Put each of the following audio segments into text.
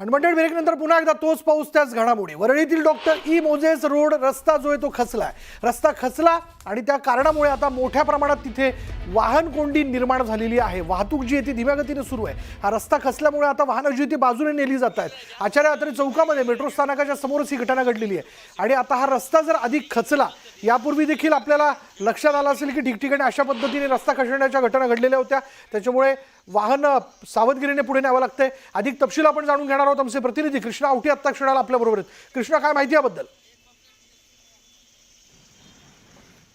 आणि मंडळ ब्रेकनंतर पुन्हा एकदा तोच पाऊस त्याच घडामोडी। वरळीतील डॉक्टर ई मोझेस रोड रस्ता जो आहे तो खचलाय। रस्ता खचला आणि त्या कारणामुळे आता मोठ्या प्रमाणात तिथे वाहन कोंडी निर्माण झालेली आहे। वाहतूक जी आहे ती धीम्या गतीने सुरू आहे। हा रस्ता खचल्यामुळे आता वाहनं जी ती बाजूने नेली जात आहेत। आचार्य आत्रे चौकामध्ये मेट्रो स्थानकाच्या समोरच ही घटना घडलेली आहे। आणि आता हा रस्ता जर अधिक खचला, यापूर्वी देखील आपल्याला लक्षात आलं असेल की ठिकठिकाणी अशा पद्धतीने रस्ता खचण्याच्या घटना घडलेल्या होत्या। त्याच्यामुळे वाहन सावधगिरीने पुढे न्यावं लागतंय। अधिक तपशील आपण जाणून घेणार आहोत। आमचे प्रतिनिधी कृष्णा आवटी आत्ता क्षणाला आपल्या बरोबर आहेत। कृष्णा, काय माहिती याबद्दल?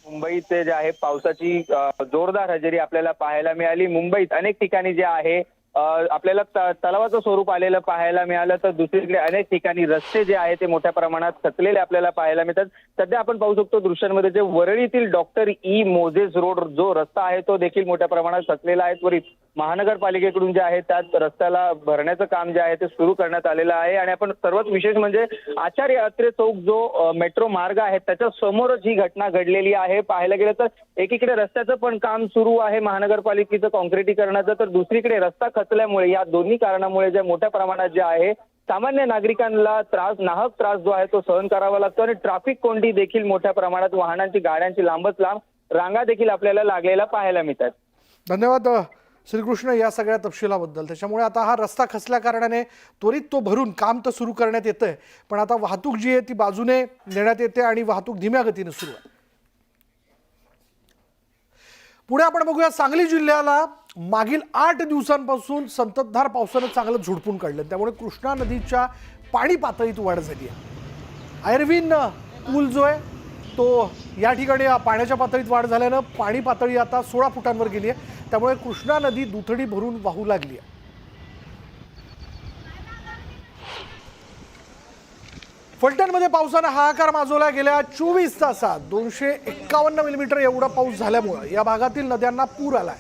मुंबईत जे आहे पावसाची जोरदार हजेरी आपल्याला पाहायला मिळाली। मुंबईत अनेक ठिकाणी जे आहे आपल्याला तलावाचं स्वरूप आलेलं पाहायला मिळालं, तर दुसरीकडे अनेक ठिकाणी रस्ते जे आहे ते मोठ्या प्रमाणात खचलेले आपल्याला पाहायला मिळतात। सध्या आपण पाहू शकतो दृश्यांमध्ये जे वरळीतील डॉक्टर ई मोझेस रोड जो रस्ता आहे तो देखील मोठ्या प्रमाणात खचलेला आहे। त्वरित महानगरपालिकेकडून जे आहे त्यात रस्त्याला भरण्याचं काम जे आहे ते सुरू करण्यात आलेलं आहे। आणि आपण सर्वात विशेष म्हणजे आचार्य अत्रे चौक जो मेट्रो मार्ग आहे त्याच्या समोरच ही घटना घडलेली आहे। पाहायला गेलं तर एकीकडे रस्त्याचं पण काम सुरू आहे महानगरपालिकेचं काँक्रिटीकरणाचं, तर दुसरीकडे रस्ता खचल्यामुळे या दोन्ही कारणामुळे जे मोठ्या प्रमाणात जे आहे सामान्य नागरिकांना नाहक त्रास जो आहे तो सहन करावा लागतो। आणि ट्रॅफिक कोंडी देखील मोठ्या प्रमाणात वाहनांची गाड्यांची लांबच लांब रांगा देखील आपल्याला लागलेला पाहायला मिळतात। धन्यवाद श्रीकृष्ण या सगळ्या तपशिलाबद्दल। त्याच्यामुळे आता हा रस्ता खचल्या कारणाने त्वरित तो भरून काम तर सुरू करण्यात येतंय, पण आता वाहतूक जी आहे ती बाजूने नेण्यात येते आणि वाहतूक धीम्या गतीने सुरू आहे। पुढे आपण बघूया, सांगली जिल्ह्याला मागील 8 दिवसांपासून संततधार पावसानं चांगलं झोडपून काढलं। त्यामुळे कृष्णा नदीच्या पाणी पातळीत वाढ झाली आहे। आयर्विन पूल जो आहे तो या ठिकाणी पाण्याच्या पातळीत वाढ झाल्यानं पाणी पातळी आता 16 फुटांवर गेली आहे। त्यामुळे कृष्णा नदी दुथडी भरून वाहू लागली आहे। फलटणमध्ये पावसानं हाहाकार माजवला। गेल्या 24 तासात 251 मिलीमीटर एवढा पाऊस झाल्यामुळे या भागातील नद्यांना पूर आलाय।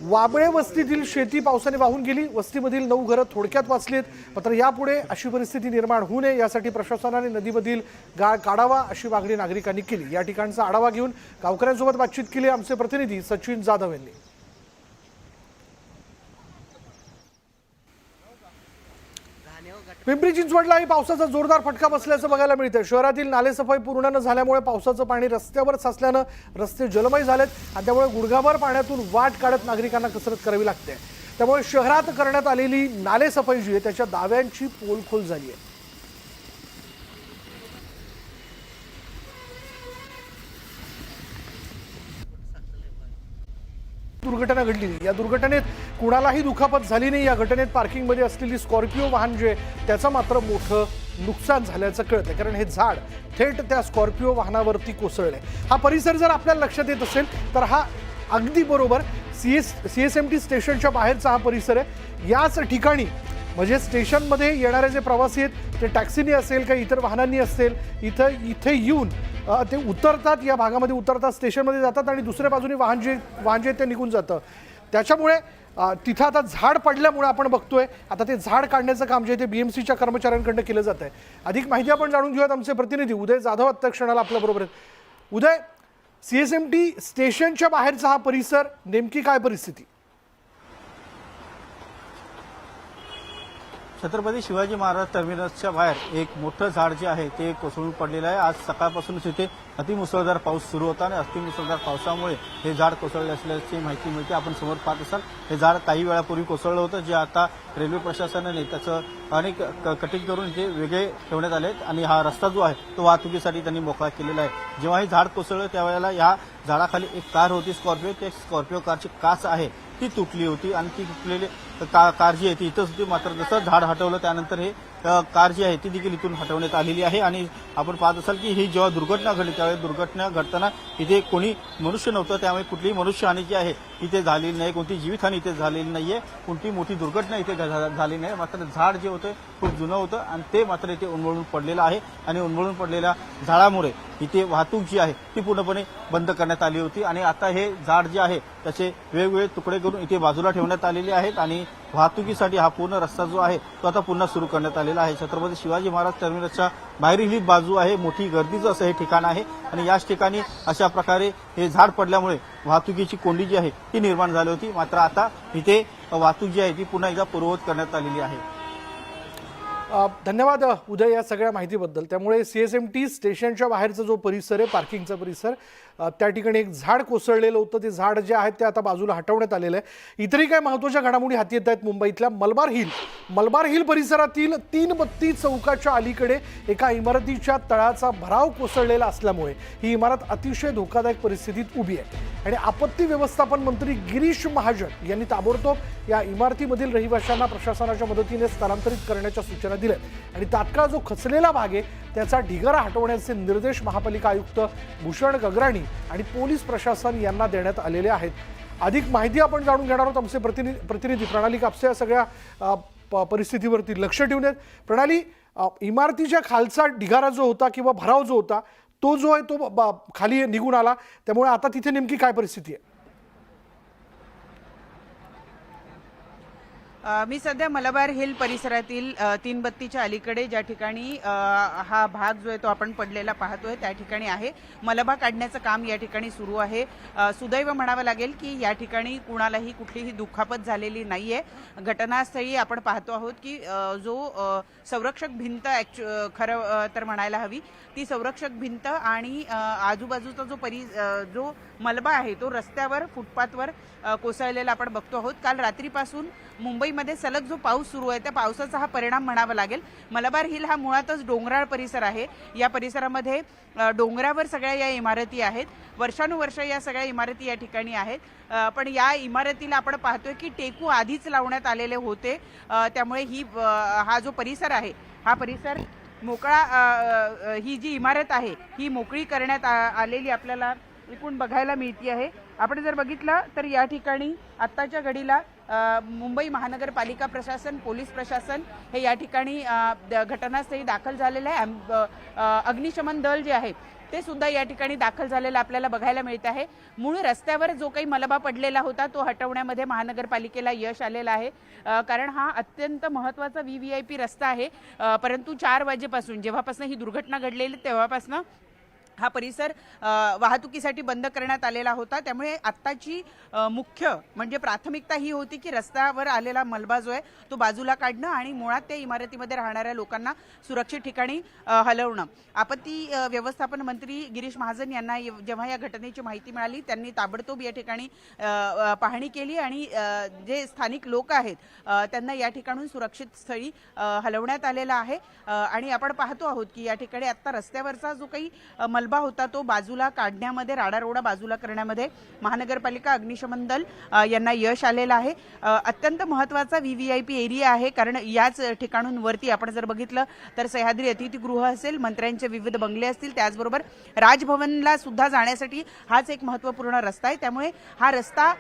वाबळे वस्तीतील शेती पावसाने वाहून गेली। वस्तीमधील 9 घरं थोडक्यात वाचलीत। मात्र यापुढे अशी परिस्थिती निर्माण होऊ नये यासाठी प्रशासनाने नदीमधील गाळ काढावा अशी मागणी नागरिकांनी केली। या ठिकाणचा आढावा घेऊन गावकऱ्यांसोबत बातचीत केली आमचे प्रतिनिधी सचिन जाधव यांनी। पिंपरी चिंचवडलाही पावसाचा जोरदार फटका बसल्याचं बघायला मिळतंय। शहरातील नालेसफाई पूर्ण न झाल्यामुळे पावसाचं पाणी रस्त्यावर साचल्यानं रस्ते जलमय झालेत आणि त्यामुळे गुडघाभर पाण्यातून वाट काढत नागरिकांना कसरत करावी लागते। त्यामुळे शहरात करण्यात आलेली नालेसफाई जी आहे त्याच्या दाव्यांची पोलखोल झाली आहे। दुर्घटना घडली। या दुर्घटनेत कुणालाही दुखापत झाली नाही। या घटनेत पार्किंगमध्ये असलेली स्कॉर्पिओ वाहन जे त्याचं मात्र मोठं नुकसान झाल्याचं कळतंय, कारण हे झाड थेट त्या स्कॉर्पिओ वाहनावरती कोसळले। हा परिसर जर आपल्याला लक्षात येत असेल तर हा अगदी बरोबर CSMT स्टेशनच्या बाहेरचा हा परिसर आहे। याच ठिकाणी म्हणजे स्टेशनमध्ये येणारे जे प्रवासी आहेत ते टॅक्सीने असेल काही इतर वाहनांनी असेल इथे येऊन ते उतरतात, या भागामध्ये उतरतात, स्टेशनमध्ये जातात आणि दुसऱ्या बाजूने वाहन जे ते निघून जातं। त्याच्यामुळे तिथं आता झाड पडल्यामुळे आपण बघतोय आता ते झाड काढण्याचं काम जे ते BMCच्या कर्मचाऱ्यांकडून केलं जात आहे। अधिक माहिती आपण जाणून घेऊयात। आमचे प्रतिनिधी उदय जाधव आत्ता क्षणाला आपल्या बरोबर आहेत। उदय, CSMT स्टेशनच्या बाहेरचा हा परिसर, नेमकी काय परिस्थिती? छत्रपती शिवाजी महाराज टर्मिनसच्या बाहेर एक मोठं झाड जे आहे ते कोसळून पडलेलं आहे। आज सकाळपासूनच इथे अतिमुसळधार पाऊस सुरू होता आणि अतिमुसळधार पावसामुळे हे झाड कोसळले असल्याची माहिती मिळते। आपण समोर पाहत असाल हे झाड काही वेळापूर्वी कोसळलं होतं, जे आता रेल्वे प्रशासनाने त्याचं अनेक कटिंग करून इथे वेगळे ठेवण्यात आले आणि हा रस्ता जो आहे तो वाहतुकीसाठी त्यांनी मोकळा केलेला आहे। जेव्हा हे झाड कोसळलं त्यावेळेला या झाडाखाली एक कार होती स्कॉर्पिओ, ते स्कॉर्पिओ कारची काच आहे ती तुटली होती आणि ती तुटलेली कार जी आहे ती इथंच होती। मात्र जसं झाड हटवलं त्यानंतर हे कार जी आहे ती देखील इथून हटवण्यात आलेली आहे। आणि आपण पाहत असाल की ही जेव्हा दुर्घटना घडली त्यावेळी दुर्घटना घडताना इथे कोणी मनुष्य नव्हतं, त्यामुळे कुठलीही मनुष्यहानी जी आहे इथे झालेली नाही, कोणती जीवितहानी इथे झालेली नाहीये, कोणती मोठी दुर्घटना इथे झाली नाही। मात्र झाड जे होतं खूप जुनं होतं आणि ते मात्र इथे उन्मळून पडलेलं आहे आणि उन्मळून पडलेल्या झाडामुळे इथे वाहतूक जी आहे ती पूर्णपणे बंद करण्यात आली होती। आणि आता हे झाड जे आहे त्याचे वेगवेगळे तुकडे करून इथे बाजूला ठेवण्यात आलेले आहेत आणि वाहतुकीसाठी हा पूर्ण रस्ता जो आहे तो आता पुन्हा सुरू करण्यात आलेला आहे। छत्रपती शिवाजी महाराज टर्मिनसच्या बाहेरील ही बाजू आहे, मोठी गर्दीचं असं हे ठिकाण आहे आणि याच ठिकाणी अशा प्रकारे हे झाड पडल्यामुळे वाहतुकीची कोंडी जी आहे ती निर्माण झाली होती। मात्र आता इथे वाहतूक जी आहे ती पुन्हा एकदा पूर्ववत करण्यात आलेली आहे। धन्यवाद उदय या सगळ्या माहितीबद्दल. त्यामुळे CSMT स्टेशनच्या बाहेरचा जो परिसर आहे, पार्किंगचा परिसर, त्या ठिकाणी एक झाड कोसळलेलं होतं. ते झाड जे आहे ते आता बाजूला हटवण्यात आलेलं आहे. इतरही काही महत्त्वाच्या घडामोडी हाती येत आहेत मुंबईतल्या. मलबार हिल परिसरातील 332 चौकाच्या अलीकडे एका इमारतीच्या तळाचा भराव कोसळलेला असल्यामुळे ही इमारत अतिशय धोकादायक परिस्थितीत उभी आहे आणि आपत्ती व्यवस्थापन मंत्री गिरीश महाजन यांनी ताबडतोब या इमारतीमधील रहिवाशांना प्रशासनाच्या मदतीने स्थलांतरित करण्याच्या सूचना दिल्या आणि तात्काळ जो खचलेला भाग आहे त्याचा ढिगारा हटवण्याचे निर्देश महापालिका आयुक्त भूषण गगराणी आणि पोलीस प्रशासन यांना देण्यात आलेले आहेत. अधिक माहिती आपण जाणून घेणार आहोत. आमचे प्रतिनिधी प्रणाली कापसे या सगळ्या परिस्थितीवरती लक्ष ठेवून आहेत. प्रणाली, इमारतीच्या खालचा ढिगारा जो होता किंवा भराव जो होता तो जो आहे तो खाली निघून आला, त्यामुळे आता तिथे नेमकी काय परिस्थिती आहे? मी सध्या मलबार हिल परिसरातील 332च्या अलीकडे ज्या ठिकाणी हा भाग जो आहे तो आपण पडलेला पाहतोय त्या ठिकाणी आहे. मलबा काढण्याचं काम या ठिकाणी सुरू आहे. सुदैव म्हणावं लागेल की या ठिकाणी कुणालाही कुठलीही दुखापत झालेली नाहीये. घटनास्थळी आपण पाहतो आहोत की जो संरक्षक भिंत खरं तर म्हणायला हवी ती संरक्षक भिंत आणि आजूबाजूचा जो मलबा आहे तो रस्त्यावर फुटपाथवर कोसळलेला आपण बघतो आहोत. काल रात्रीपासून मुंबईमध्ये सलग जो पाऊस सुरू आहे त्या पावसाचा हा परिणाम म्हणावा लागेल. मलबार हिल हा मुळातच डोंगराळ परिसर आहे. या परिसरामध्ये डोंगरावर सगळ्या या इमारती आहेत. वर्षानुवर्ष या सगळ्या इमारती या ठिकाणी आहेत. पण या इमारतीला आपण पाहतोय की टेकू आधीच लावण्यात आलेले होते. त्यामुळे हा जो परिसर आहे हा परिसर मोकळा, ही जी इमारत आहे ही मोकळी करण्यात आलेली आपल्याला एकूण बघायला मिळते आहे. आपण जर बघितलं तर या ठिकाणी आत्ताच्या घडीला मुंबई महानगरपालिका प्रशासन, पोलीस प्रशासन हे या ठिकाणी घटनास्थळी दाखल झालेलं आहे. अग्निशमन दल जे आहे ते सुद्धा या ठिकाणी दाखल झालेलं आपल्याला बघायला मिळत आहे. मूळ रस्त्यावर जो काही मलबा पडलेला होता तो हटवण्यामध्ये महानगरपालिकेला यश आलेलं आहे. कारण हा अत्यंत महत्त्वाचा VVIP रस्ता आहे. परंतु 4 वाजेपासून जेव्हापासून ही दुर्घटना घडलेली तेव्हापासून हा परिसर वाहतुकीसाठी बंद करण्यात आलेला होता. त्यामुळे आत्ताची मुख्य म्हणजे प्राथमिकता ही होती की रस्त्यावर आलेला मलबा जो आहे तो बाजूला काढणं आणि मुळात त्या इमारतीमध्ये राहणाऱ्या लोकांना सुरक्षित ठिकाणी हलवणं. आपत्ती व्यवस्थापन मंत्री गिरीश महाजन यांना जेव्हा या घटनेची माहिती मिळाली त्यांनी ताबडतोब या ठिकाणी पाहणी केली आणि जे स्थानिक लोक आहेत त्यांना या ठिकाणून सुरक्षित स्थळी हलवण्यात आलेला आहे. आणि आपण पाहतो आहोत की या ठिकाणी आता रस्त्यावरचा जो काही मलबा होता तो बाजूला काढण्यामध्ये, राडारोडा बाजूला करण्यामध्ये महानगरपालिका, अग्निशमन दल यांना यश आलेलं आहे. अत्यंत महत्त्वाचा VVIP एरिया आहे. कारण याच ठिकाणून वरती आपण जर बघितलं तर सह्याद्री अतिथीगृह असेल, मंत्र्यांचे विविध बंगले असतील, त्याचबरोबर राजभवनला सुद्धा जाण्यासाठी हाच एक महत्त्वपूर्ण रस्ता आहे. त्यामुळे हा रस्ता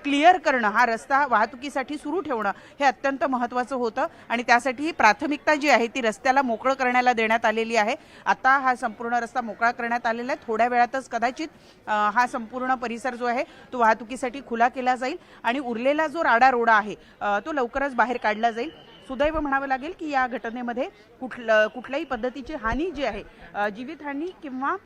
क्लिअर करणं, हा रस्ता वाहतुकीसाठी सुरू ठेवणं हे अत्यंत महत्त्वाचं होतं आणि त्यासाठी प्राथमिकता जी आहे ती रस्त्याला मोकळं करण्याला देण्यात आलेली आहे. आता हा संपूर्ण रस्ता मोकळा करण्यात आलेला आहे. थोड्या वेळातच कदाचित हा संपूर्ण परिसर जो आहे तो वाहतुकीसाठी खुला केला जाईल आणि उरलेला जो राडारोडा आहे तो लवकरच बाहेर काढला जाईल. सुदैव म्हणावं लागेल की या घटनेमध्ये कुठल्याही पद्धतीची हानी जी आहे, जीवितहानी किंवा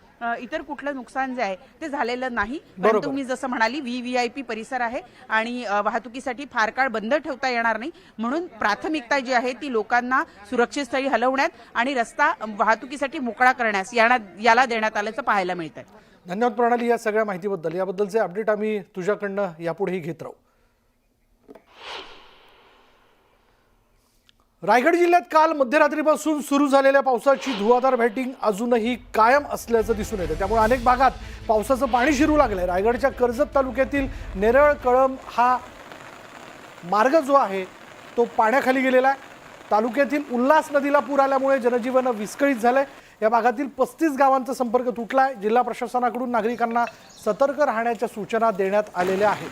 इतर कुठलं नुकसान जे आहे ते झालेलं नाही. परंतु मी जसं म्हणाली VVIP परिसर आहे आणि वाहतुकीसाठी फार काळ बंद ठेवता येणार नाही. म्हणून प्राथमिकता जी आहे ती लोकांना सुरक्षित स्थळी हलवण्यात आणि रस्ता वाहतुकीसाठी मोकळा करण्यास याला देण्यात आल्याचं पाहायला मिळत आहे. धन्यवाद प्रणाली या सगळ्या माहितीबद्दल. याबद्दलचे अपडेट आम्ही तुझ्याकडनं यापुढेही घेत राहू. रायगड जिल्ह्यात काल मध्यरात्रीपासून सुरू झालेल्या पावसाची धुवाधार बॅटिंग अजूनही कायम असल्याचं दिसून येतं. त्यामुळे अनेक भागात पावसाचं पाणी शिरू लागलंय. रायगडच्या कर्जत तालुक्यातील नेरळ कळंब हा मार्ग जो आहे तो पाण्याखाली गेलेला आहे. तालुक्यातील उल्हास नदीला पूर आल्यामुळे जनजीवन विस्कळीत झालंय. या भागातील 35 गावांचा संपर्क तुटलाय. जिल्हा प्रशासनाकडून नागरिकांना सतर्क राहण्याच्या सूचना देण्यात आलेल्या आहेत.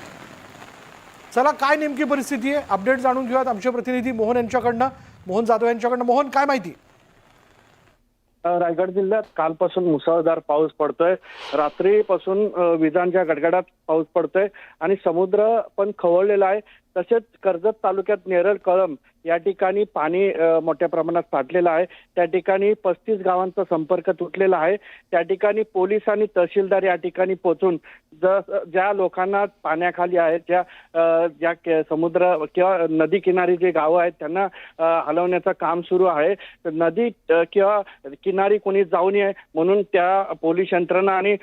चला, काय नेमकी परिस्थिती आहे अपडेट जाणून घेऊयात आमचे प्रतिनिधी मोहन यांच्याकडनं. मोहन जाधव यांच्याकडनं. मोहन, काय माहिती? रायगड जिल्ह्यात कालपासून मुसळधार पाऊस पडतोय. रात्रीपासून विजांच्या गडगडाट पाऊस पडतोय आणि समुद्र पण खवळलेला आहे. तसेच कर्जत तालुक्यात नेरळ कळंब या ठिकाणी पाणी मोठ्या प्रमाणात साठलेलं आहे. त्या ठिकाणी 35 गावांचा संपर्क तुटलेला आहे. त्या ठिकाणी पोलीस आणि तहसीलदार या ठिकाणी पोहोचून ज्या लोकांना पाण्याखाली आहेत, ज्या समुद्र किंवा नदी किनारी जे गावं आहेत त्यांना हलवण्याचं काम सुरू आहे. नदी किंवा किनारी कोणी जाऊ नये म्हणून त्या पोलीस यंत्रणा आणि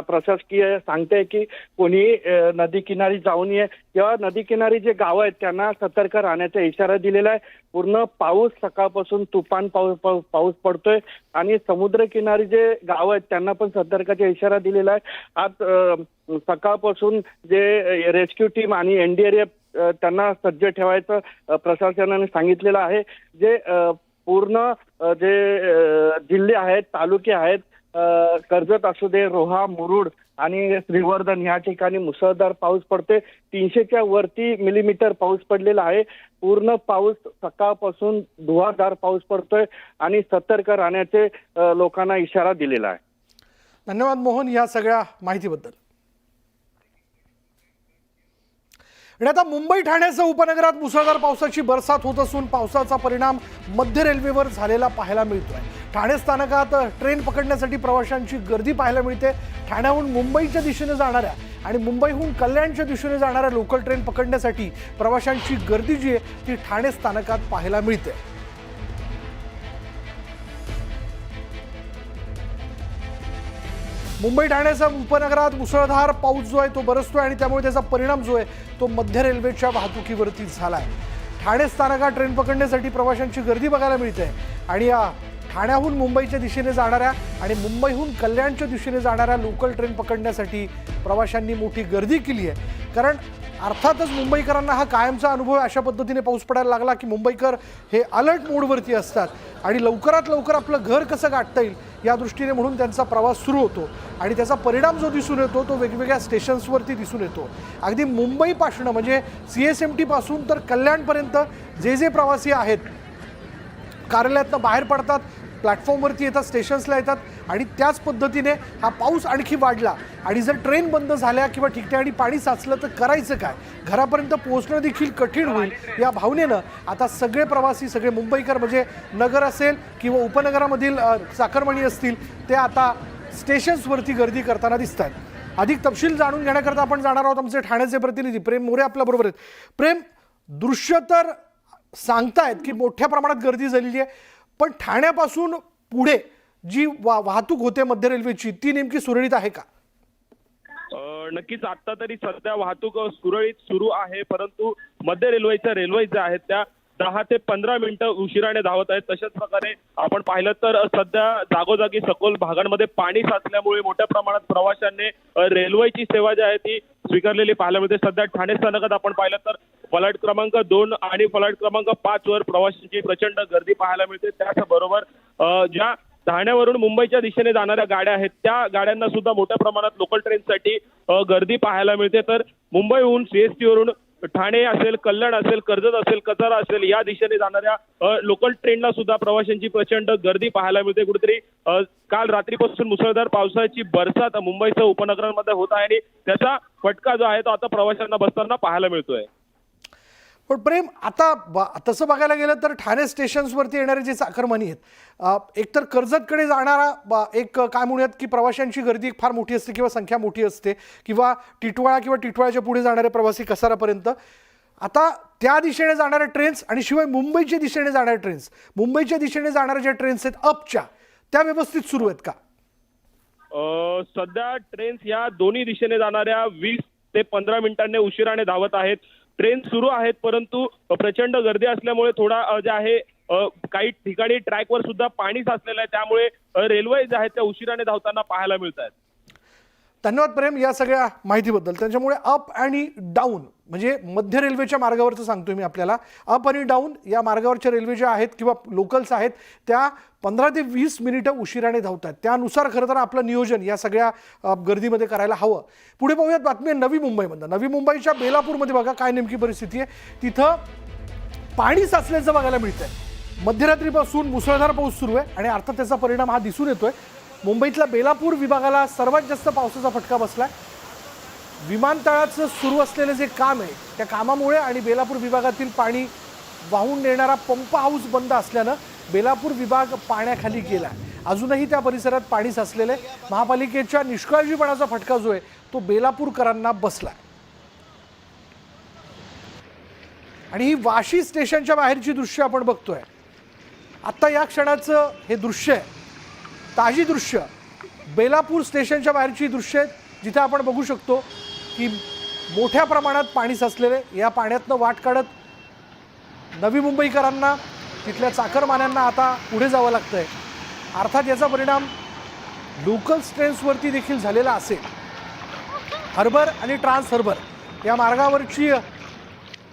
प्रशासकीय सांगते की कोणी नदी किनारी जाऊ नये किंवा नदी किनारी जे गावं आहेत त्यांना सतर्क राहण्याचा इशारा दिलेला आहे. पूर्ण पाऊस सकाळपासून तुफान पाऊस पडतोय आणि समुद्र किनारी जे गावं आहेत त्यांना पण सतर्काचा इशारा दिलेला आहे. आज सकाळपासून जे रेस्क्यू टीम आणि एनडीआरएफ त्यांना सज्ज ठेवायचं प्रशासनाने सांगितलेलं आहे. जे पूर्ण जे जिल्हे आहेत, तालुके आहेत, कर्जत असू दे, रोहा, मुरुड आणि श्रीवर्धन या ठिकाणी मुसळधार पाऊस पडते. 300च्या वरती मिलीमीटर पाऊस पडलेला आहे. पूर्ण पाऊस सकाळपासून धुवाधार पाऊस पडतोय आणि सतर्क राहण्याचे लोकांना इशारा दिलेला आहे. धन्यवाद मोहन या सगळ्या माहितीबद्दल. आणि आता मुंबई ठाण्यासह उपनगरात मुसळधार पावसाची बरसात होत असून पावसाचा परिणाम मध्य रेल्वेवर झालेला पाहायला मिळतोय. ठाणे स्थानकात ट्रेन पकडण्यासाठी प्रवाशांची गर्दी पाहायला मिळते. ठाण्याहून मुंबईच्या दिशेने जाणाऱ्या आणि मुंबईहून कल्याणच्या दिशेने जाणाऱ्या लोकल ट्रेन पकडण्यासाठी प्रवाशांची गर्दी जी आहे ती ठाणे स्थानकात पाहायला मिळते. मुंबई ठाण्याच्या उपनगरात मुसळधार पाऊस जो आहे तो बरसतोय आणि त्यामुळे त्याचा परिणाम जो आहे तो मध्य रेल्वेच्या वाहतुकीवरती झालाय. ठाणे स्थानकात ट्रेन पकडण्यासाठी प्रवाशांची गर्दी बघायला मिळते आणि या ठाण्याहून मुंबईच्या दिशेने जाणाऱ्या आणि मुंबईहून कल्याणच्या दिशेने जाणाऱ्या लोकल ट्रेन पकडण्यासाठी प्रवाशांनी मोठी गर्दी केली आहे. कारण अर्थातच मुंबईकरांना हा कायमचा अनुभव अशा पद्धतीने पाऊस पडायला लागला की मुंबईकर हे अलर्ट मोडवरती असतात आणि लवकरात लवकर आपलं घर कसं गाठता येईल या दृष्टीने म्हणून त्यांचा प्रवास सुरू होतो आणि त्याचा परिणाम जो दिसून येतो तो वेगवेगळ्या स्टेशन्सवरती दिसून येतो. अगदी मुंबईपासून म्हणजे CSMT पासून तर कल्याणपर्यंत जे प्रवासी आहेत कार्यालयातनं बाहेर पडतात, प्लॅटफॉर्मवरती येतात, स्टेशन्सला येतात आणि त्याच पद्धतीने हा पाऊस आणखी वाढला आणि जर ट्रेन बंद झाल्या किंवा ठिकठिकाणी पाणी साचलं तर करायचं काय, घरापर्यंत पोहोचणं देखील कठीण होईल या भावनेनं आता सगळे प्रवासी, सगळे मुंबईकर म्हणजे नगर असेल किंवा उपनगरामधील चाकरमानी असतील ते आता स्टेशन्सवरती गर्दी करताना दिसत आहेत. अधिक तपशील जाणून घेण्याकरता आपण जाणार आहोत. आमचे ठाण्याचे प्रतिनिधी प्रेम मोरे आपल्याबरोबर आहेत. प्रेम, दृश्य तर सांगतायत की मोठ्या प्रमाणात गर्दी झालेली आहे, पण ठाण्यापासून पुढे जी वाहतूक होते मध्य रेल्वेची ती नेमकी सुरळीत आहे का? नक्कीच आता तरी सध्या वाहतूक सुरळीत सुरू आहे, परंतु मध्य रेल्वे ज्या आहेत त्या 10 ते 15 मिनिटं उशिराने धावत आहेत. तशाच प्रकारे आपण पाहिलं तर सध्या जागोजागी सखोल भागांमध्ये पाणी साचल्यामुळे मोठ्या प्रमाणात प्रवाशांनी रेल्वेची सेवा जी आहे ती स्वीकारलेली पाहायला मिळते. सध्या ठाणे स्थानकात आपण पाहिलं तर फलाट क्रमांक 2 आणि फलाट क्रमांक 5 वर प्रवाशांची प्रचंड गर्दी पाहायला मिळते. त्याचबरोबर ज्या ठाण्यावरून मुंबईच्या दिशेने जाणाऱ्या गाड्या आहेत त्या गाड्यांना सुद्धा मोठ्या प्रमाणात लोकल ट्रेनसाठी गर्दी पाहायला मिळते. तर मुंबईहून CST वरून ठाणे असेल, कल्याण असेल, कर्जत असेल, कसारा असेल या दिशेने जाणाऱ्या लोकल ट्रेनला सुद्धा प्रवाशांची प्रचंड गर्दी पाहायला मिळते. कुठेतरी काल रात्रीपासून मुसळधार पावसाची बरसात मुंबईसह उपनगरांमध्ये होत आहे आणि त्याचा फटका जो आहे तो आता प्रवाशांना बसताना पाहायला मिळतोय. पण प्रेम, आता तसं बघायला गेलं तर ठाणे स्टेशन्सवरती येणारे जे चाकरमानी आहेत, एकतर कर्जतकडे जाणारा एक काय म्हणूयात की प्रवाशांची गर्दी फार मोठी असते किंवा संख्या मोठी असते, किंवा टिटवाळा किंवा टिटवाळ्याच्या पुढे जाणारे प्रवासी कसारापर्यंत. आता त्या दिशेने जाणाऱ्या ट्रेन्स आणि शिवाय मुंबईच्या दिशेने जाणाऱ्या ट्रेन्स, मुंबईच्या दिशेने जाणाऱ्या ज्या ट्रेन्स आहेत अपच्या, त्या व्यवस्थित सुरू आहेत का? सध्या ट्रेन्स या दोन्ही दिशेने जाणाऱ्या 20 ते 15 मिनिटांनी उशिराने धावत आहेत. ट्रेन सुरू आहेत, परंतु प्रचंड गर्दी असल्यामुळे थोडा जे आहे काही ठिकाणी ट्रॅकवर सुद्धा पाणी साचलेलं आहे, त्यामुळे रेल्वे जे आहेत त्या उशिराने धावताना पाहायला मिळत आहेत. धन्यवाद प्रेम या सगळ्या माहितीबद्दल. त्याच्यामुळे अप आणि डाऊन म्हणजे मध्य रेल्वेच्या मार्गावरचं सांगतोय मी आपल्याला, अप आणि डाऊन या मार्गावरच्या रेल्वे ज्या आहेत किंवा लोकल्स आहेत त्या 15 ते 20 मिनिटं उशिराने धावतात. त्यानुसार खरं तर आपलं नियोजन या सगळ्या गर्दीमध्ये करायला हवं. पुढे पाहूयात बातमी नवी मुंबईमधून. नवी मुंबईच्या बेलापूरमध्ये बघा काय नेमकी परिस्थिती आहे. तिथं पाणी साचल्याचं बघायला मिळतंय. मध्यरात्रीपासून मुसळधार पाऊस सुरू आहे आणि अर्थात त्याचा परिणाम हा दिसून येतोय. मुंबईतल्या बेलापूर विभागाला सर्वात जास्त पावसाचा फटका बसलाय. विमानतळाचं सुरू असलेलं जे काम आहे त्या कामामुळे आणि बेलापूर विभागातील पाणी वाहून नेणारा पंप हाऊस बंद असल्यानं बेलापूर विभाग पाण्याखाली गेला. अजूनही त्या परिसरात पाणी साचलेलं आहे. महापालिकेच्या निष्काळजीपणाचा फटका जो आहे तो बेलापूरकरांना बसला. आणि ही वाशी स्टेशनच्या बाहेरची दृश्य आपण बघतोय. आत्ता या क्षणाचं हे दृश्य आहे, ताजी दृश्य बेलापूर स्टेशनच्या बाहेरची दृश्य आहेत, जिथे आपण बघू शकतो की मोठ्या प्रमाणात पाणी साचलेले. या पाण्यातनं वाट काढत नवी मुंबईकरांना, तिथल्या चाकरमान्यांना आता पुढे जावं लागतंय. अर्थात याचा परिणाम लोकल ट्रेन्सवरती देखील झालेला असेल. हार्बर आणि ट्रान्स हार्बर या मार्गावरची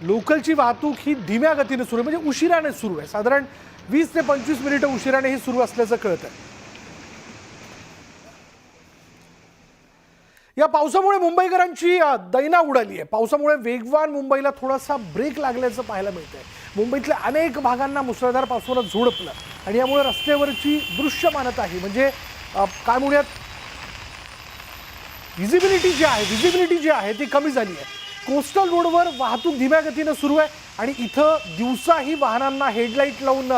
लोकलची वाहतूक ही धीम्या गतीने सुरू आहे, म्हणजे उशिराने सुरू आहे. साधारण 20 ते 25 मिनिटं उशिराने ही सुरू असल्याचं कळतंय. या पावसामुळे मुंबईकरांची दैना उडाली आहे. पावसामुळे वेगवान मुंबईला थोडासा ब्रेक लागल्याचं पाहायला मिळतंय. मुंबईतल्या अनेक भागांना मुसळधार पावसानं झोडपलं आणि यामुळे रस्त्यावरची दृश्यमानता ही म्हणजे काय म्हणूयात व्हिजिबिलिटी जी आहे ती कमी झाली आहे. कोस्टल रोडवर वाहतूक धीम्या गतीनं सुरू आहे आणि इथं दिवसाही वाहनांना हेडलाईट लावून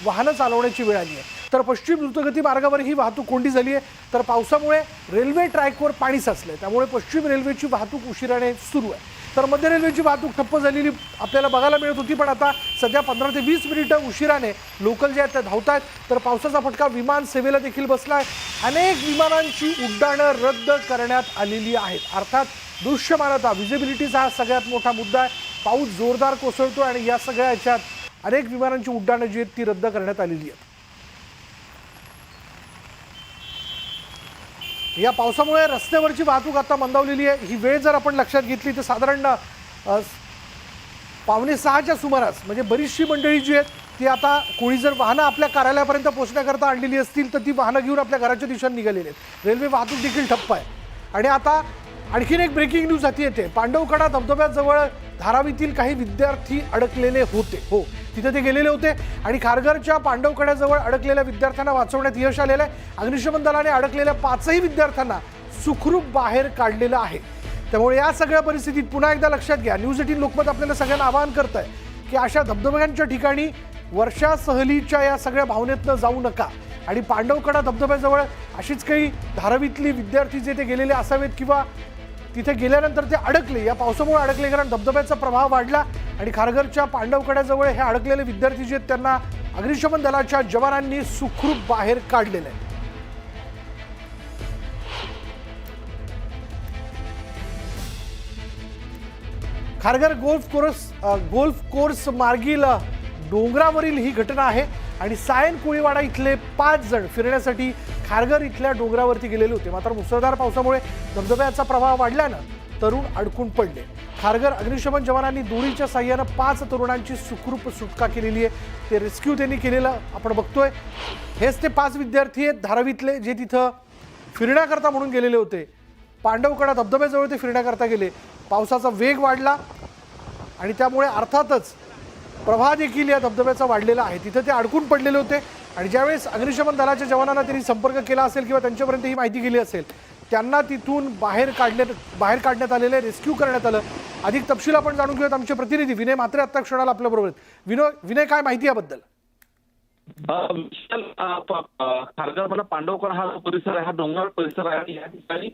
वाहनं चालवण्याची वेळ आली आहे. तर पश्चिम द्रुतगती मार्गावर ही वाहतूक कोंडी झाली आहे. तर पावसामुळे रेल्वे ट्रॅकवर पाणी साचलंय, त्यामुळे पश्चिम रेल्वेची वाहतूक उशिराने सुरू आहे. तर मध्य रेल्वेची वाहतूक ठप्प झालेली आपल्याला बघायला मिळत होती, पण आता सध्या 15 ते 20 मिनिटं उशिराने लोकल जे आहेत ते धावत आहेत. तर पावसाचा फटका विमान सेवेला देखील बसला आहे. अनेक विमानांची उड्डाणं रद्द करण्यात आलेली आहेत. अर्थात दृश्यमानता, व्हिजिबिलिटीचा हा सगळ्यात मोठा मुद्दा आहे. पाऊस जोरदार कोसळतो आणि या सगळ्या याच्यात अनेक विमानांची उड्डाणं जी आहेत ती रद्द करण्यात आलेली आहेत. या पावसामुळे रस्त्यावरची वाहतूक आता मंदावलेली आहे. ही वेळ जर आपण लक्षात घेतली तर साधारण 5:45च्या सुमारास, म्हणजे बरीचशी मंडळी जी आहेत ती आता कोणी जर वाहनं आपल्या कार्यालयापर्यंत पोहोचण्याकरता आणलेली असतील तर ती वाहनं घेऊन आपल्या घराच्या दिशेने निघालेली आहेत. रेल्वे वाहतूक देखील ठप्प आहे. आणि आता आणखीन एक ब्रेकिंग न्यूज हाती येते. पांडवकडा धबधब्याजवळ धारावीतील काही विद्यार्थी अडकलेले होते. हो, तिथे ते गेलेले होते आणि खारघरच्या पांडवकड्याजवळ अडकलेल्या विद्यार्थ्यांना वाचवण्यात यश आलेलं आहे. अग्निशमन दलाने अडकलेल्या 5ही विद्यार्थ्यांना सुखरूप बाहेर काढलेलं आहे. त्यामुळे या सगळ्या परिस्थितीत पुन्हा एकदा लक्षात घ्या, न्यूज 18 लोकमत आपल्याला सगळ्यांना आवाहन करत आहे की अशा धबधब्यांच्या ठिकाणी वर्षा सहलीच्या या सगळ्या भावनेतनं जाऊ नका. आणि पांडवकडा धबधब्याजवळ अशीच काही धारावीतली विद्यार्थी जे ते गेलेले असावेत किंवा तिथे गेल्यानंतर ते अडकले, या पावसामुळे अडकले, कारण धबधब्याचा प्रभाव वाढला आणि खारघरच्या पांडवकड्याजवळ हे अडकलेले विद्यार्थी जे आहेत त्यांना अग्निशमन दलाच्या जवानांनी सुखरूप बाहेर काढलेलं आहे. खारघर गोल्फ कोर्स मार्गील डोंगरावरील ही घटना आहे आणि सायन कोळीवाडा इथले 5 जण फिरण्यासाठी खारघर इथल्या डोंगरावरती गेलेले होते. मात्र मुसळधार पावसामुळे धबधब्याचा प्रवाह वाढल्यानं तरुण अडकून पडले. खारघर अग्निशमन जवानांनी दोरीच्या साह्यानं 5 तरुणांची सुखरूप सुटका केलेली आहे. ते रेस्क्यू त्यांनी केलेलं आपण बघतोय. हेच ते 5 विद्यार्थी आहेत धारावीतले, जे तिथं फिरण्याकरता म्हणून गेलेले होते. पांडवकडा धबधब्याजवळ ते फिरण्याकरता गेले. पावसाचा वेग वाढला आणि त्यामुळे अर्थातच प्रवाह देखील या धबधब्याचा वाढलेला आहे. तिथे ते अडकून पडलेले होते आणि ज्यावेळेस अग्निशमन दलाच्या जवानांना त्यांनी संपर्क केला असेल किंवा त्यांच्यापर्यंत ही माहिती गेली असेल, त्यांना तिथून बाहेर काढण्यात आलेले, रेस्क्यू करण्यात आलं. अधिक तपशील आपण जाणून घेऊयात. आमचे प्रतिनिधी विनय म्हात्रे आता क्षणाला आपल्याबरोबर आहेत. विनय, काय माहिती याबद्दल? खारघर मला पांडवकडा हा परिसर आहे, हा डोंगर परिसर आहे आणि या ठिकाणी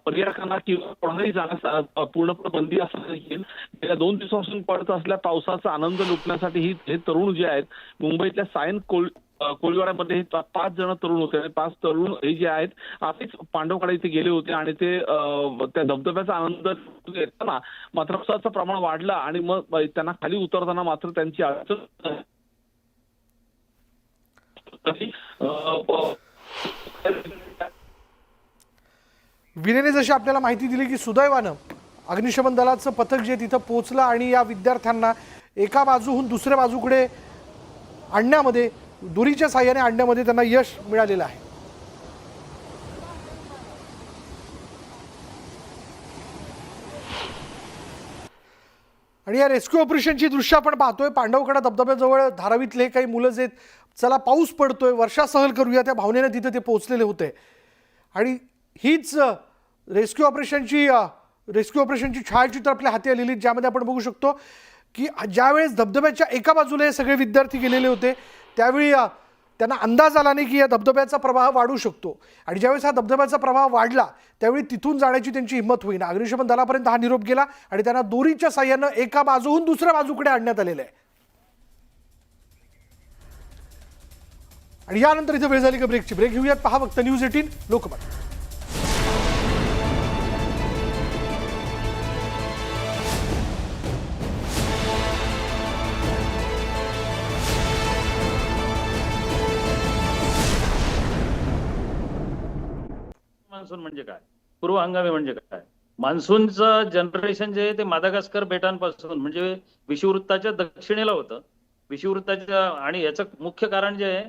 पर्यटकांना किंवा कोणालाही जाण्यास पूर्णपणे बंदी असल्याचं देखील गेल्या 2 दिवसापासून पडत असलेल्या पावसाचा आनंद लुटण्यासाठी हे तरुण जे आहेत मुंबईतल्या सायन कोळीवाड्यामध्ये 5 जण तरुण होते आणि 5 तरुण हे जे आहेत आधीच पांडवकडा इथे गेले होते आणि ते त्या धबधब्याचा आनंद घेताना मात्र पावसाचं प्रमाण वाढलं आणि मग त्यांना खाली उतरताना मात्र त्यांची अडचण विनयने जशी आपल्याला माहिती दिली की सुदैवानं अग्निशमन दलाचं पथक जे तिथं पोहोचलं आणि या विद्यार्थ्यांना एका बाजूहून दुसऱ्या बाजूकडे आणण्यामध्ये, दोरीच्या साह्याने आणण्यामध्ये त्यांना यश मिळालेलं आहे. आणि या रेस्क्यू ऑपरेशनची दृश्य आपण पाहतोय. पांडवकडा धबधब्याजवळ धारावीतले काही मुलं जे चला पाऊस पडतोय, वर्षा सहल करूया, त्या भावनेने तिथे ते पोहोचलेले होते. आणि हीच रेस्क्यू ऑपरेशनची छायाचित्र आपल्या हाती आलेली, ज्यामध्ये आपण बघू शकतो की ज्यावेळेस धबधब्याच्या एका बाजूला हे सगळे विद्यार्थी गेलेले होते त्यावेळी त्यांना अंदाज आला नाही की या धबधब्याचा प्रवाह वाढू शकतो आणि ज्यावेळेस हा धबधब्याचा प्रवाह वाढला त्यावेळी तिथून जाण्याची त्यांची हिंमत होईना. अग्निशमन दलापर्यंत हा निरोप गेला आणि त्यांना दोरीच्या साह्यानं एका बाजूहून दुसऱ्या बाजूकडे आणण्यात आलेलं आहे. आणि यानंतर इथे वेळ झाली का ब्रेकची. ब्रेक घेऊयात. पहा फक्त न्यूज 18 लोकमत. मान्सून म्हणजे काय, पूर्व हंगामी म्हणजे काय? मान्सूनचं जनरेशन जे आहे ते मादागास्कर बेटांपासून म्हणजे विषुववृत्ताच्या दक्षिणेला होतं. विषुववृत्ताच्या आणि याचं मुख्य कारण जे आहे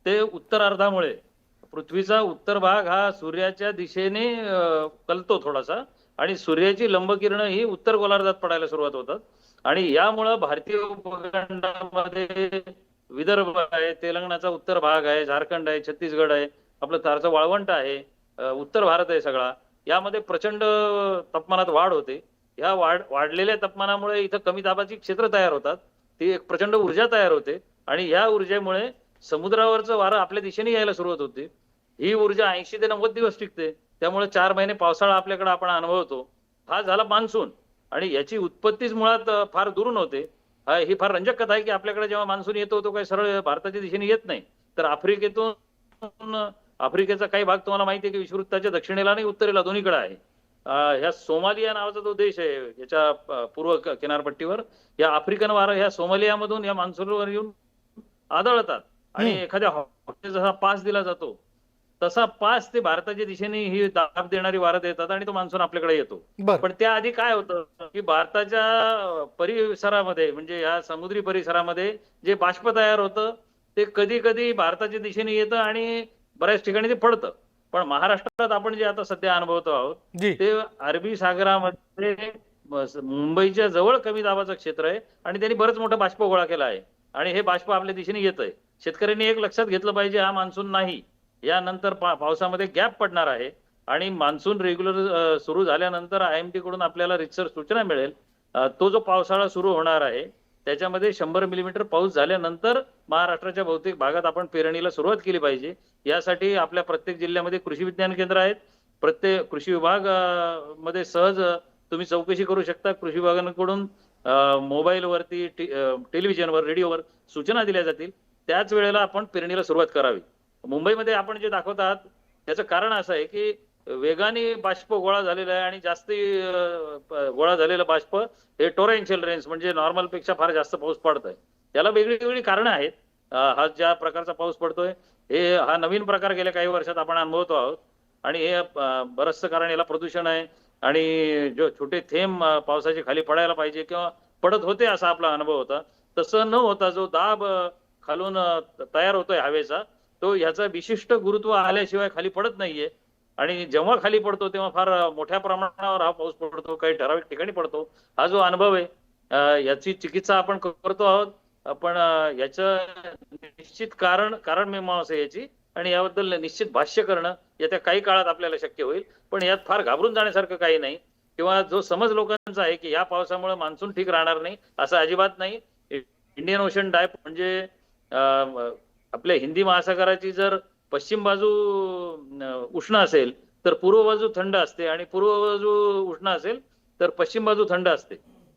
ते उत्तरार्धामुळे पृथ्वीचा उत्तर भाग हा सूर्याच्या दिशेने कलतो थोडासा आणि सूर्याची लंबकिरणं ही उत्तर गोलार्धात पडायला सुरुवात होतात आणि यामुळं भारतीय उपखंडामध्ये विदर्भ आहे, तेलंगणाचा उत्तर भाग आहे, झारखंड आहे, छत्तीसगड आहे, आपलं थारचं वाळवंट आहे, उत्तर भारत आहे सगळा, यामध्ये प्रचंड तापमानात वाढ होते. या वाढलेल्या तापमानामुळे इथं कमी दाबाची क्षेत्र तयार होतात. ती एक प्रचंड ऊर्जा तयार होते आणि या ऊर्जेमुळे समुद्रावरचं वारं आपल्या दिशेने यायला सुरुवात होते. ही ऊर्जा 80 ते 90 दिवस टिकते. त्यामुळे 4 महिने पावसाळा आपल्याकडे आपण अनुभवतो. हा झाला मान्सून आणि याची उत्पत्तीच मुळात फार दुरून होते. ही फार रंजक कथा आहे की आपल्याकडे जेव्हा मान्सून येतो तो काही सरळ भारताच्या दिशेने येत नाही, तर आफ्रिकेचा काही भाग तुम्हाला माहिती आहे की विषुववृत्ताच्या दक्षिणेला आणि उत्तरेला दोन्हीकडे आहे. ह्या सोमालिया नावाचा जो देश आहे याच्या पूर्व किनारपट्टीवर या आफ्रिकन वारं ह्या सोमालियामधून या मान्सूनवर येऊन आदळतात आणि एखाद्या जसा पास दिला जातो तसा पास ते भारताच्या दिशेने ही दाब देणारी वारं देतात आणि तो मान्सून आपल्याकडे येतो. पण त्याआधी काय होतं की भारताच्या परिसरामध्ये म्हणजे या समुद्री परिसरामध्ये जे बाष्प तयार होतं ते कधी कधी भारताच्या दिशेने येतं आणि बऱ्याच ठिकाणी ते पडतं. पण महाराष्ट्रात आपण जे आता सध्या अनुभवतो आहोत ते अरबी सागरामध्ये मुंबईच्या जवळ कमी दाबाचं क्षेत्र आहे आणि त्यांनी बरंच मोठं बाष्प गोळा केला आहे आणि हे बाष्प आपल्या दिशेने येत आहे. शेतकऱ्यांनी एक लक्षात घेतलं पाहिजे, हा मान्सून नाही, यानंतर पावसामध्ये गॅप पडणार आहे आणि मान्सून रेग्युलर सुरू झाल्यानंतर IMD कडून आपल्याला रितसर सूचना मिळेल. तो जो पावसाळा सुरू होणार आहे त्याच्यामध्ये 100 मिलीमीटर पाऊस झाल्यानंतर महाराष्ट्राच्या बहुतेक भागात आपण पेरणीला सुरुवात केली पाहिजे. यासाठी आपल्या प्रत्येक जिल्ह्यामध्ये कृषी विज्ञान केंद्र आहेत. प्रत्येक कृषी विभाग मध्ये सहज तुम्ही चौकशी करू शकता. कृषी विभागाकडून मोबाईलवरती, टेलिव्हिजनवर, रेडिओवर सूचना दिल्या जातील. त्याच वेळेला आपण पेरणीला सुरुवात करावी. मुंबईमध्ये आपण जे दाखवत आहात त्याचं कारण असं आहे की वेगाने बाष्प गोळा झालेला आहे आणि जास्ती गोळा झालेलं बाष्प हे टोरेन्शियल रेन्स म्हणजे नॉर्मल पेक्षा फार जास्त पाऊस पडतोय. त्याला वेगळी वेगळी कारणं आहेत. हा ज्या प्रकारचा पाऊस पडतोय हा नवीन प्रकार गेल्या काही वर्षात आपण अनुभवतो आहोत आणि हे बरंचसं कारण याला प्रदूषण आहे आणि जो छोटे थेंब पावसाचे खाली पडायला पाहिजे किंवा पडत होते असा आपला अनुभव होता, तसं न होता जो दाब खालून तयार होतोय हवेचा तो ह्याचा विशिष्ट गुरुत्व आल्याशिवाय खाली पडत नाहीये आणि जेव्हा खाली पडतो तेव्हा फार मोठ्या प्रमाणावर हा पाऊस पडतो, काही ठराविक ठिकाणी पडतो. हा जो अनुभव आहे याची चिकित्सा आपण करतो आहोत. आपण याचं निश्चित कारण मीमांसा याची आणि याबद्दल निश्चित भाष्य करणं येत्या काही काळात आपल्याला शक्य होईल. पण यात फार घाबरून जाण्यासारखं काही नाही किंवा जो समज लोकांचा आहे की या पावसामुळे मान्सून ठीक राहणार नाही असं अजिबात नाही. इंडियन ओशन डायप म्हणजे आपल्या हिंदी महासागराची जर पश्चिम बाजू उष्ण असेल तर पूर्व बाजू थंड असते आणि पूर्व बाजू उष्ण असेल तर पश्चिम बाजू थंड असते.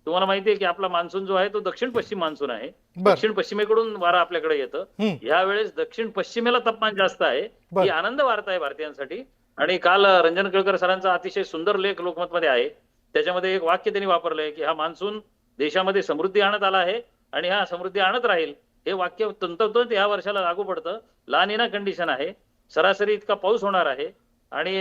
तुम्हाला माहिती आहे की आपला मान्सून जो आहे तो दक्षिण पश्चिम मान्सून आहे. दक्षिण पश्चिमेकडून वारा आपल्याकडे येतं. यावेळेस दक्षिण पश्चिमेला तापमान जास्त आहे. ही आनंद वार्ता आहे भारतीयांसाठी. आणि काल रंजन केळकर सरांचा अतिशय सुंदर लेख लोकमत मध्ये आहे. त्याच्यामध्ये एक वाक्य त्यांनी वापरलंय की हा मान्सून देशामध्ये समृद्धी आणत आला आहे आणि हा समृद्धी आणत राहील. हे वाक्य तंतोतंत या वर्षाला लागू पडतं. ला निना कंडिशन आहे, सरासरी इतका पाऊस होणार आहे आणि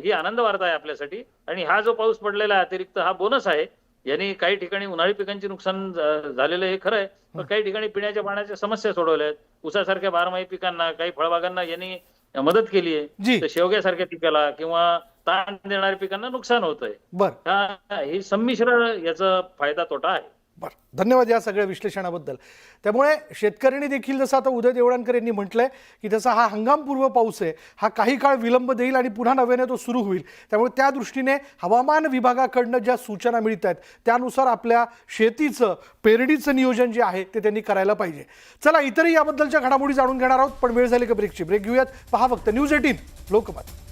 ही आनंद वार्ता आहे आपल्यासाठी. आणि हा जो पाऊस पडलेला अतिरिक्त हा बोनस आहे. यांनी काही ठिकाणी उन्हाळी पिकांचे नुकसान झालेलं हे खरं आहे, पण काही ठिकाणी पिण्याच्या पाण्याच्या समस्या सोडवल्या आहेत. ऊसासारख्या बारमाही पिकांना, काही फळबागांना यांनी मदत केली आहे. तर शेवग्यासारख्या पिकाला किंवा ताण देणाऱ्या पिकांना नुकसान होत आहे. ही संमिश्र याचा फायदा तोटा आहे. बरं, धन्यवाद या सगळ्या विश्लेषणाबद्दल. त्यामुळे शेतकऱ्यांनी देखील जसं आता उदय देवळानकर यांनी म्हटलंय की त्याचा हा हंगामपूर्व पाऊस आहे, हा काही काळ विलंब देईल आणि पुन्हा नव्याने तो सुरू होईल. त्यामुळे त्या दृष्टीने हवामान विभागाकडनं ज्या सूचना मिळत आहेत त्यानुसार आपल्या शेतीचं पेरडीचं नियोजन जे आहे ते त्यांनी करायला पाहिजे. चला, इतरही याबद्दलच्या घडामोडी जाणून घेणार आहोत, पण वेळ झाली का ब्रेकची. ब्रेक घेऊयात. पहा फक्त न्यूज 18 लोकमत.